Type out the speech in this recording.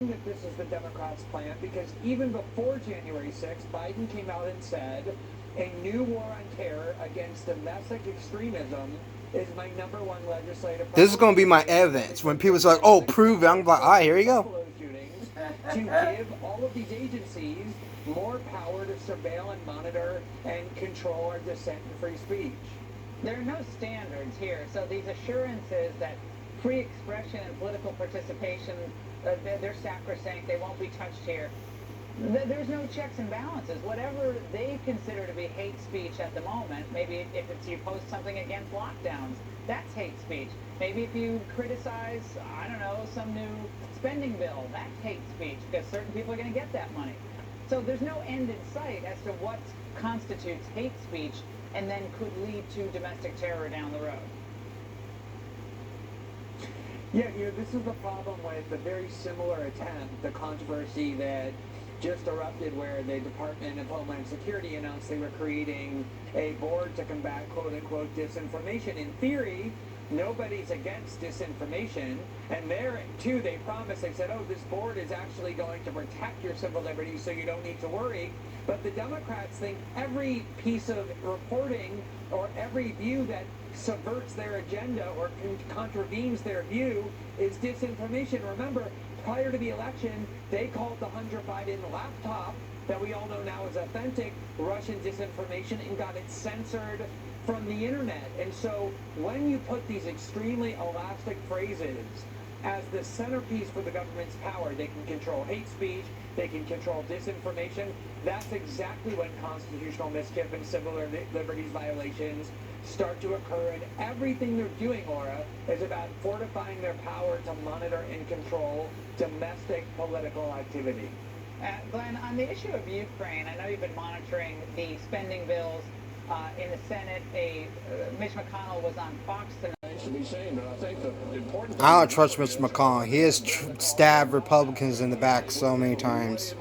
that this is the Democrats' plan because even before January 6th, Biden came out and said a new war on terror against domestic extremism is my number one legislative This is priority. going to be my evidence. When people say, oh, prove it, I'm like, all right, here you go. Shootings to give all of these agencies more power to surveil and monitor and control our dissent and free speech. There are no standards here, so these assurances that free expression and political participation, they're sacrosanct, they won't be touched here. There's no checks and balances. Whatever they consider to be hate speech at the moment, maybe if it's you post something against lockdowns, that's hate speech. Maybe if you criticize, I don't know, some new spending bill, that's hate speech because certain people are going to get that money. So there's no end in sight as to what constitutes hate speech and then could lead to domestic terror down the road. Yeah, this is the problem with the very similar attempt, the controversy that just erupted where the Department of Homeland Security announced they were creating a board to combat quote-unquote disinformation. In theory, nobody's against disinformation, and there, too, they promised, they said, oh, this board is actually going to protect your civil liberties so you don't need to worry. But the Democrats think every piece of reporting or every view that subverts their agenda or contravenes their view is disinformation. Remember, prior to the election, they called the Hunter Biden laptop that we all know now is authentic Russian disinformation and got it censored from the internet. And so when you put these extremely elastic phrases as the centerpiece for the government's power, they can control hate speech, they can control disinformation. That's exactly when constitutional mischief and civil liberties violations start to occur, and everything they're doing, Laura, is about fortifying their power to monitor and control domestic political activity. Glenn, on the issue of Ukraine, I know you've been monitoring the spending bills in the Senate. Mitch McConnell was on Fox tonight. I don't trust Mr. McConnell. He has stabbed Republicans in the back so many times.